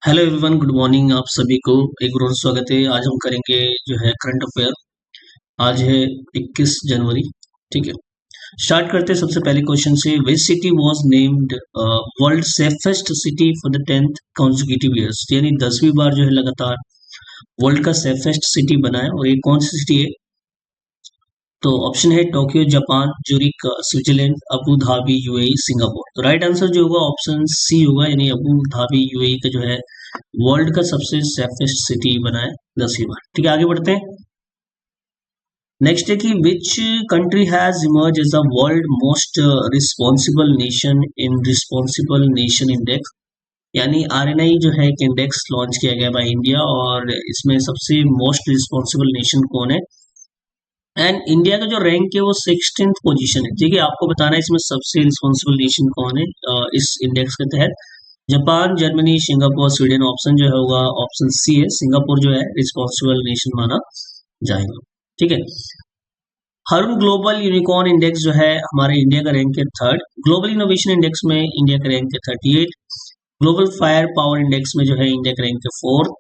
Hello everyone, good morning. आप सभी को एक बार और स्वागत है। आज हम करेंगे जो है करंट अफेयर। आज है 21 जनवरी। ठीक है, स्टार्ट करते हैं सबसे पहले क्वेश्चन से। Which city was named world safest city for the 10th consecutive years, यानी 10वीं बार जो है लगातार वर्ल्ड का सेफेस्ट सिटी बना है। और ये कौन सी सिटी है? तो ऑप्शन है Tokyo Japan, Zurich Switzerland, Abu Dhabi UAE, Singapore. तो राइट आंसर जो होगा ऑप्शन सी होगा, यानी अबू धाबी यूएई का जो है वर्ल्ड का सबसे सेफेस्ट सिटी बना है 10वीं बार। ठीक है, आगे बढ़ते हैं। नेक्स्ट है कि which country has emerge as the world most responsible nation in responsible nation index, यानी आरएनआई जो है एक इंडेक्स लॉन्च किया गया बाय इंडिया, और इसमें सबसे मोस्ट रिस्पॉन्सिबल नेशन कौन है। एंड इंडिया का जो रैंक है वो 16th पोजीशन है। ठीक है, आपको बताना है इसमें सबसे रिस्पॉन्सिबल नेशन कौन है इस इंडेक्स के तहत। Japan, Germany, Singapore, Sweden. Option जो है होगा ऑप्शन सी है, सिंगापुर जो है रिस्पॉन्सिबल नेशन माना जाएगा। ठीक है, हर्म ग्लोबल यूनिकॉर्न इंडेक्स जो है हमारे इंडिया का रैंक है 3rd। ग्लोबल इनोवेशन इंडेक्स में इंडिया का रैंक है 38। ग्लोबल फायर पावर इंडेक्स में जो है इंडिया का रैंक है 4th।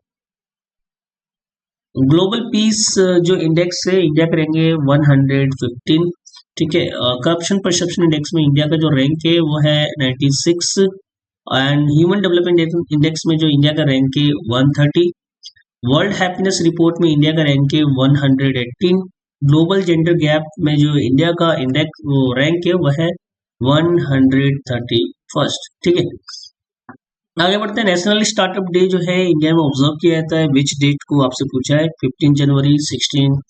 ग्लोबल पीस जो इंडेक्स है इंडिया का रैंक है 115। ठीक है, करप्शन परसेप्शन इंडेक्स में इंडिया का जो रैंक है वो है 96। एंड ह्यूमन डेवलपमेंट इंडेक्स में जो इंडिया का रैंक है 130। वर्ल्ड हैप्पीनेस रिपोर्ट में इंडिया का रैंक है 118। ग्लोबल जेंडर गैप में जो इंडिया का इंडेक्स रैंक है वह है 131st। ठीक है, आगे बढ़ते हैं। नेशनल स्टार्टअप डे जो है इंडिया में ऑब्जर्व किया जाता है विच डेट को, आपसे पूछा है। 15 जनवरी, 16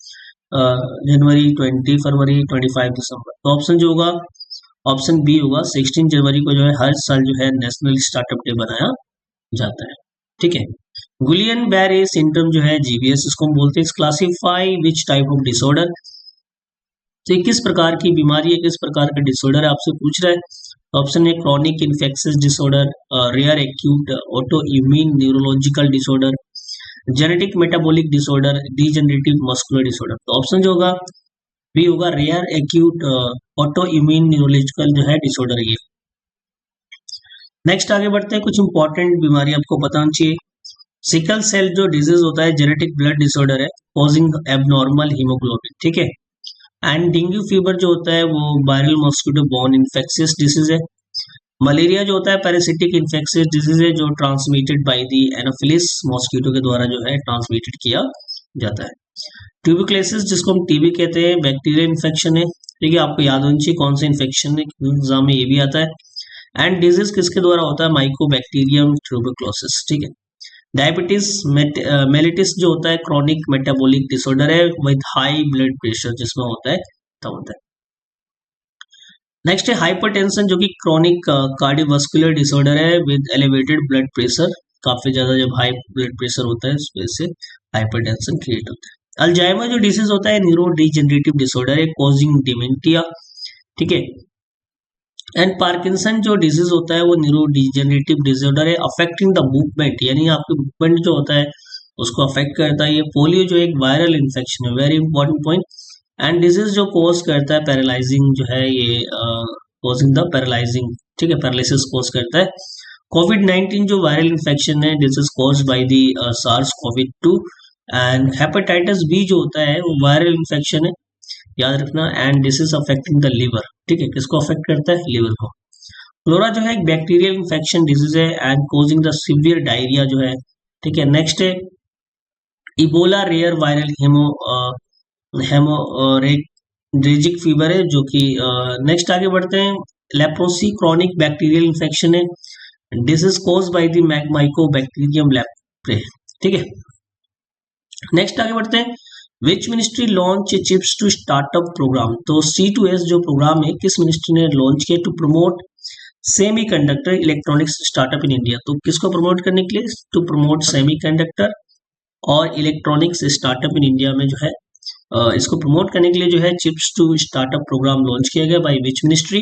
जनवरी, 20 फरवरी, 25 दिसंबर। तो ऑप्शन जो होगा ऑप्शन बी होगा, 16 जनवरी को जो है हर साल जो है नेशनल स्टार्टअप डे बनाया जाता है। ठीक है, गुलियन बैरे सिंड्रोम जो है जीबीएस इसको हम बोलते हैं। Classify which type of disorder, तो ये किस प्रकार की बीमारी है, किस प्रकार का डिसऑर्डर है आपसे पूछ रहा है। ऑप्शन है chronic infectious disorder, rare acute auto immune neurological disorder, genetic metabolic disorder, degenerative muscular disorder. तो ऑप्शन जो होगा बी होगा, rare acute auto immune neurological जो है डिसऑर्डर ये। नेक्स्ट आगे बढ़ते हैं, कुछ इंपॉर्टेंट बीमारी आपको बताना चाहिए। सिकल सेल जो डिजीज होता है जेनेटिक ब्लड डिसऑर्डर है कॉजिंग एबनॉर्मल हीमोग्लोबिन। ठीक है, एंड डेंगू फीवर जो होता है वो viral mosquito borne infectious disease है। मलेरिया जो होता है पैरासिटिक इन्फेक्शियस डिजीज है जो transmitted by the anopheles mosquito के द्वारा जो है ट्रांसमिटेड किया जाता है। ट्यूबिकुलोसिस जिसको हम टीबी कहते हैं बैक्टीरियल इन्फेक्शन है। ठीक है, आपको याद होनी चाहिए कौन सा इन्फेक्शन है, एग्जाम में ये भी आता है। एंड डिजीज किसके द्वारा होता है, माइकोबैक्टीरियम ट्यूबिकुलोसिस। ठीक है, डायबिटीज मेलिटिस जो होता है क्रॉनिक मेटाबॉलिक डिसऑर्डर है विद हाई ब्लड प्रेशर जिसमें होता है तब होता है। नेक्स्ट है हाइपरटेंशन जो कि क्रॉनिक कार्डियोवास्कुलर डिसऑर्डर है विद एलिवेटेड ब्लड प्रेशर। काफी ज्यादा जब हाई ब्लड प्रेशर होता है उस वजह से हाइपरटेंशन क्रिएट होता है। अल्जाइमर जो डिसीज होता है न्यूरो डिजेनरेटिव डिसऑर्डर है कॉजिंग डिमेंटिया। ठीक है, एंड पार्किंसन जो डिजीज होता है वो न्यूरो डिजेनरेटिव डिसऑर्डर है अफेक्टिंग द मूवमेंट, यानी आपके मूवमेंट जो होता है उसको अफेक्ट करता है। ये पोलियो जो एक वायरल इन्फेक्शन है, very important point. And disease जो कोज करता है पैरालाइजिंग जो है ये कोजिंग द पैरालाइजिंग। ठीक है, पैरालिसिस कोज करता है। कोविड-19 जो वायरल इन्फेक्शन है this is caused by the SARS Covid 2। And hepatitis B जो होता है वो वायरल इन्फेक्शन है, याद रखना। And this is affecting the liver. ठीक है, किसको अफेक्ट करता है, लिवर को। फ्लोरा जो है एक बैक्टीरियल इन्फेक्शन डिजीज है and causing the severe diarrhoea जो है। ठीक है, नेक्स्ट है Ebola rare viral haemorrhagic fever है जो कि नेक्स्ट आगे बढ़ते हैं। लेप्रोसी क्रॉनिक बैक्टीरियल इन्फेक्शन है, this is caused by the mycobacterium leprae. ठीक है, नेक्स्ट आगे बढ़ते हैं। Which ministry launch chips to startup programme, तो C2S जो प्रोग्राम है किस मिनिस्ट्री ने लॉन्च किया to promote semiconductor electronics startup in India. तो किसको प्रमोट करने के लिए, टू प्रमोट सेमी कंडक्टर और इलेक्ट्रॉनिक्स स्टार्टअप इन इंडिया में जो है इसको प्रमोट करने के लिए जो है chips to startup programme launch किया गया by which ministry,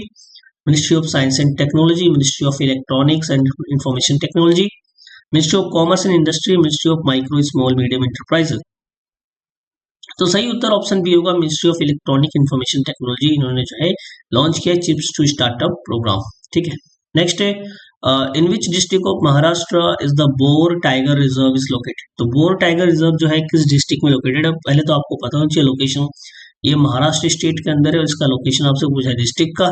ministry of science and technology, ministry of electronics and information technology, ministry of commerce and industry, ministry of micro small medium enterprises. तो सही उत्तर ऑप्शन बी होगा, ministry of electronic information technology. इन्होंने जो है launch किया chips to startup programme. ठीक है, नेक्स्ट है in which district of Maharashtra is the Bor tiger reserve is located. तो बोर टाइगर रिजर्व जो है किस डिस्ट्रिक्ट में लोकेटेड है, पहले तो आपको पता होना चाहिए लोकेशन। ये महाराष्ट्र स्टेट के अंदर है और इसका लोकेशन आपसे पूछा है डिस्ट्रिक्ट का,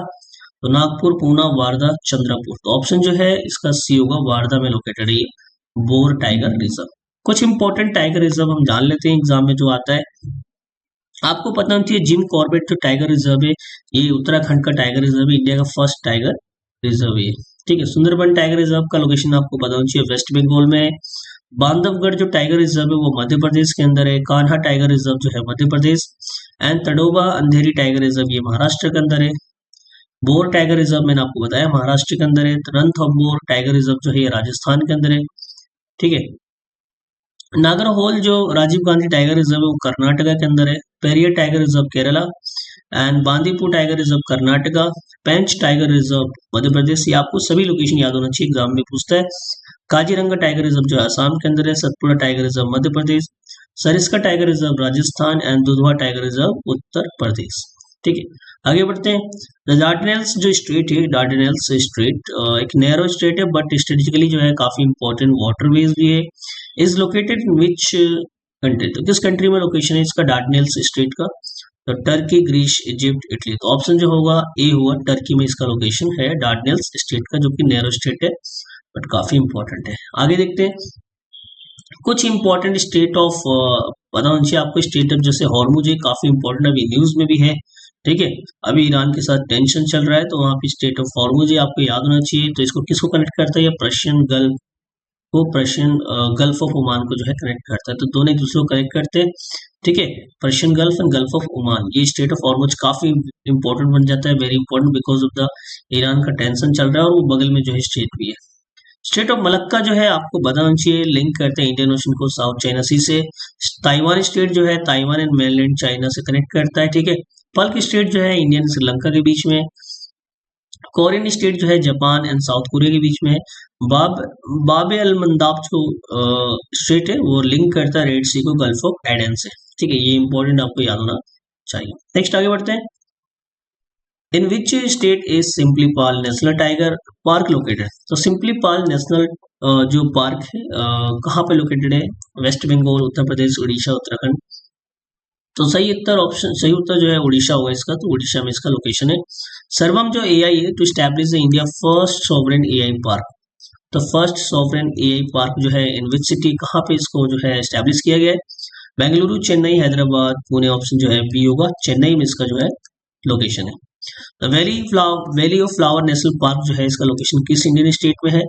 तो नागपुर, पूना, वारदा, चंद्रपुर। तो ऑप्शन जो है इसका सी होगा, वारदा में लोकेटेड है ये बोर टाइगर रिजर्व। कुछ इंपॉर्टेंट टाइगर रिजर्व हम जान लेते हैं एग्जाम में जो आता है। आपको पता होना चाहिए जिम कॉर्बेट जो टाइगर रिजर्व है ये उत्तराखंड का टाइगर रिजर्व है, इंडिया का फर्स्ट टाइगर रिजर्व है, ठीक है। सुंदरबन टाइगर रिजर्व का लोकेशन आपको पता होना चाहिए वेस्ट बंगाल में है। बांधवगढ़ जो टाइगर रिजर्व है वो मध्य प्रदेश के अंदर है। कान्हा टाइगर रिजर्व जो है Madhya Pradesh, and Tadoba Andheri tiger reserve ये महाराष्ट्र के अंदर है। बोर टाइगर रिजर्व मैंने आपको बताया महाराष्ट्र के अंदर है। रणथंबोर टाइगर रिजर्व जो है ये राजस्थान के अंदर है, ठीक है। नागरहोल जो राजीव गांधी टाइगर रिजर्व है वो कर्नाटका के अंदर है। Periyar tiger reserve Kerala, and Bandipur tiger reserve Karnataka, Pench tiger reserve Madhya Pradesh. ये आपको सभी लोकेशन याद होना चाहिए, एग्जाम में पूछता है। काजीरंगा टाइगर रिजर्व जो असम के अंदर है। Satpura tiger reserve Madhya Pradesh, Sariska tiger reserve Rajasthan, and Dudhwa tiger reserve Uttar Pradesh, ठीक है। आगे बढ़ते हैं। द डार्डेनेल्स जो स्ट्रेट है, डार्डेनेल्स स्ट्रेट एक नैरो स्ट्रेट है बट स्ट्रेटेजिकली जो है काफी इंपॉर्टेंट वाटरवेज भी है। Is located in which country, तो किस कंट्री में लोकेशन है इसका डार्डेनेल्स स्ट्रेट का, तो टर्की, ग्रीस, इजिप्ट, इटली। तो ऑप्शन जो होगा ए होगा, टर्की में इसका लोकेशन है डार्डेनेल्स स्ट्रेट का, जो कि नैरो स्ट्रेट है बट काफी इंपॉर्टेंट है। आगे देखते हैं कुछ इंपॉर्टेंट स्टेट ऑफ पता होना चाहिए आपको स्टेट ऑफ, जैसे हॉर्मुज है काफी इंपॉर्टेंट, अभी न्यूज में भी है, ठीक है। अभी ईरान के साथ टेंशन चल रहा है तो वहां पे स्टेट ऑफ हॉर्मुज है आपको याद होना चाहिए। तो इसको किसको कनेक्ट करता है, पर्शियन गल्फ को, पर्शियन गल्फ ऑफ ओमान को जो है कनेक्ट करता है, तो दोनों एक दूसरे को कनेक्ट करते हैं, ठीक है। Persian gulf and gulf of Oman, ये स्टेट ऑफ हॉर्मुज काफी इंपॉर्टेंट बन जाता है, very important because of the Iran का टेंशन चल रहा है और वो बगल में जो है स्टेट भी है। स्टेट ऑफ मलक्का जो है आपको बताना चाहिए, लिंक करते हैं इंडियन ओशन को साउथ चाइना सी से। ताइवान स्टेट जो है ताइवान एंड मेनलैंड चाइना से कनेक्ट करता है, ठीक है। पल्क स्टेट जो है इंडियन श्रीलंका के बीच में। कोरियन स्टेट जो है जापान एंड साउथ कोरिया के बीच में है। बाब अल मंदाब जो स्टेट है वो लिंक करता है रेड सी को गल्फ ऑफ एडन से, ठीक है। ये इंपॉर्टेंट आपको याद होना चाहिए। नेक्स्ट आगे बढ़ते हैं। In which state is Simlipal national tiger park located, तो सिंपली पाल नेशनल जो पार्क है कहाँ पे लोकेटेड है, वेस्ट बंगाल, उत्तर प्रदेश, उड़ीसा, उत्तराखंड। तो सही उत्तर ऑप्शन, सही उत्तर जो है उड़ीसा होगा इसका, तो उड़ीसा में इसका लोकेशन है। सर्वम जो एआई है to establish India first sovereign AI park, तो फर्स्ट सॉवरेन एआई पार्क जो है इन विच सिटी, कहाँ पे इसको जो है स्टैब्लिश किया गया है, बेंगलुरु, चेन्नई, हैदराबाद, पुणे। ऑप्शन जो है बी होगा, चेन्नई में इसका जो है लोकेशन है। Valley of flower national park जो है इसका लोकेशन किस इंडियन स्टेट में है,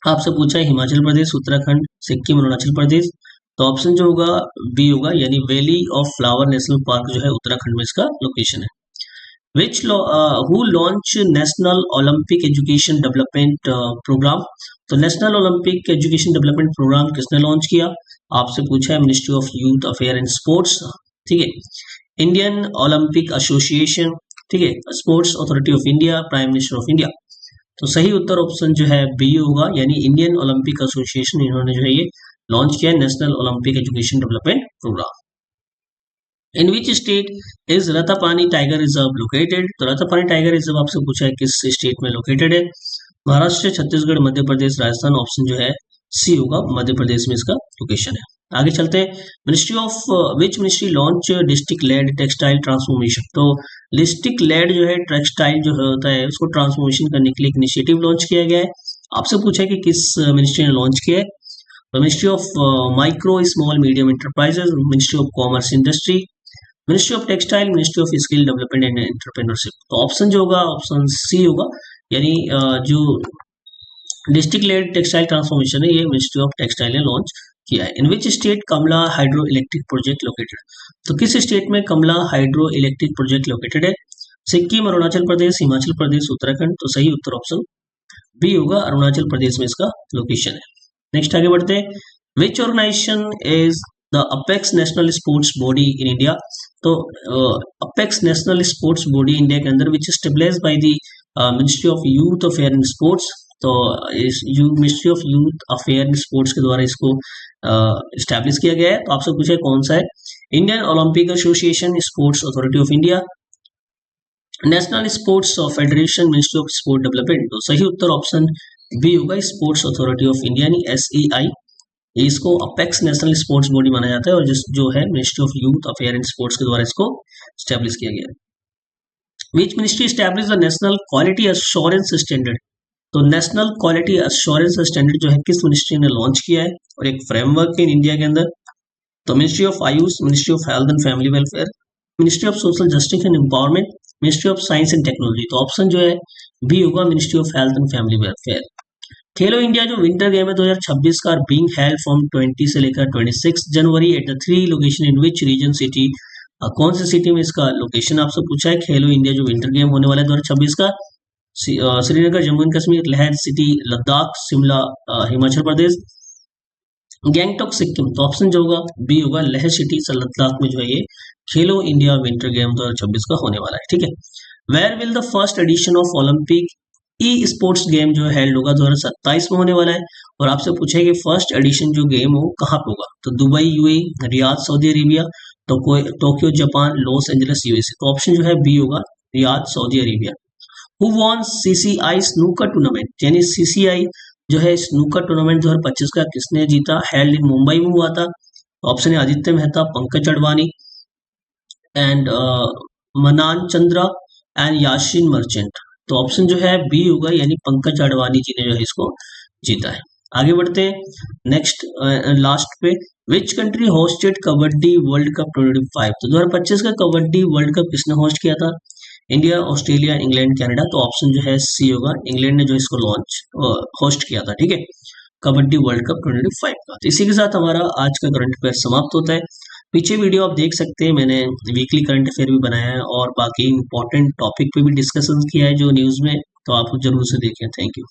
आपसे पूछा है हिमाचल प्रदेश, उत्तराखंड, सिक्किम, अरुणाचल प्रदेश। तो ऑप्शन जो होगा बी होगा, यानी valley of flower national park जो है उत्तराखंड में इसका लोकेशन है। Which who launch national Olympic education development programme, तो national Olympic education development programme किसने लॉन्च किया, आपसे पूछा है ministry of youth affair and sports, ठीक है। इंडियन ओलंपिक एसोसिएशन, ठीक है, sports authority of India, prime minister of India. तो सही उत्तर ऑप्शन जो है बी होगा, यानी इंडियन ओलंपिक एसोसिएशन, इन्होंने जो है ये लॉन्च किया national Olympic education development programme. In which state is Ratapani tiger reserve located, तो रतापानी टाइगर रिजर्व आपसे पूछा है किस स्टेट में लोकेटेड है, महाराष्ट्र, छत्तीसगढ़, मध्य प्रदेश, राजस्थान। ऑप्शन जो है सी होगा, मध्य प्रदेश में इसका लोकेशन है। आगे चलते हैं। Ministry of which ministry launch district led textile transformation, तो डिस्ट्रिक्ट लेड जो है टेक्सटाइल जो होता है उसको ट्रांसफॉर्मेशन करने के लिए एक इनिशिएटिव लॉन्च किया गया है। आपसे पूछा है कि किस मिनिस्ट्री ने लॉन्च किया है, तो ministry of micro small medium enterprises, ministry of commerce industry, ministry of textile, ministry of skill development and entrepreneurship. तो ऑप्शन जो होगा ऑप्शन सी होगा, यानी जो डिस्ट्रिक्ट लेड टेक्सटाइल ट्रांसफॉर्मेशन है ये मिनिस्ट्री ऑफ टेक्सटाइल ने लॉन्च किया है। In which state Kamla hydro electric project located, तो किस स्टेट में Kamla hydro electric project located है, सिक्किम, अरुणाचल प्रदेश, हिमाचल प्रदेश, उत्तराखंड। तो सही उत्तर ऑप्शन बी होगा, अरुणाचल प्रदेश में इसका लोकेशन है। नेक्स्ट आगे बढ़ते हैं। Which organisation is the apex national sports body in India, तो apex national sports body India के अंदर which stabilise by the ministry of youth affair and sports, तो इस ministry of youth affair and sports के द्वारा इसको establish किया गया है। तो आपसे पूछा है कौन सा है, Indian Olympic association, sports authority of India, national sports federation, ministry of sport development. तो सही उत्तर ऑप्शन बी होगा, स्पोर्ट्स अथॉरिटी ऑफ इंडिया यानी SEI। इसको अपेक्स नेशनल स्पोर्ट्स बॉडी माना जाता है और जिस जो है ministry of youth affair and sports के द्वारा इसको स्टैब्लिश किया गया है। Which ministry establish the national quality assurance standard. तो नेशनल क्वालिटी एश्योरेंस स्टैंडर्ड जो है किस मिनिस्ट्री ने लॉन्च किया है और एक फ्रेमवर्क है इन इंडिया के अंदर। तो ministry of Ayush, ministry of health and family welfare, ministry of social justice and empowerment, ministry of science and technology. तो ऑप्शन जो है बी होगा, ministry of health and family welfare. Khelo India जो winter game है 2026 का being held from 20 से लेकर 26 जनवरी at the 3 location in which region city. कौन सी सिटी में इसका लोकेशन आपसे पूछा है। खेलो इंडिया जो विंटर गेम होने वाला है 2026 का, श्रीनगर जम्मू एंड कश्मीर, लहर सिटी लद्दाख, शिमला हिमाचल प्रदेश, गैंगटॉक सिक्किम। तो ऑप्शन जो होगा बी होगा, लहर सिटी लद्दाख में जो है ये खेलो इंडिया विंटर गेम 2026 का होने वाला है। ठीक है। Where will the first edition of Olympic esports game जो हेल्ड होगा 2027 में होने वाला है। और आपसे पूछा है कि फर्स्ट एडिशन जो गेम हो कहाँ पे होगा। तो Dubai UAE, Riyadh Saudi Arabia, तो Tokyo Japan, Los Angeles USA। तो ऑप्शन जो है बी होगा, Riyadh Saudi Arabia. Who won CCI snooker tournament, यानी CCI जो है स्नूकर टूर्नामेंट 2025 का किसने जीता। हेल्ड इन मुंबई में हुआ था। ऑप्शन है आदित्य मेहता, पंकज अडवाणी एंड मनान चंद्रा एंड याशीन मर्चेंट। तो ऑप्शन जो है बी होगा, यानी पंकज अडवाणी जी ने जो है इसको जीता है। आगे बढ़ते हैं नेक्स्ट लास्ट पे। Which country hosted kabaddi world cup 2025। तो 2025 का कबड्डी वर्ल्ड कप किसने होस्ट किया था। India, Australia, England, Canada. तो ऑप्शन जो है सी होगा, इंग्लैंड ने जो इसको लॉन्च होस्ट किया था। ठीक है, कबड्डी वर्ल्ड कप 2025 का। तो इसी के साथ हमारा आज का करंट अफेयर समाप्त होता है। पीछे वीडियो आप देख सकते हैं, मैंने वीकली करंट अफेयर भी बनाया है और बाकी इंपॉर्टेंट टॉपिक पे भी डिस्कशन किया है जो न्यूज़ में, तो आप जरूर से देखें। Thank you.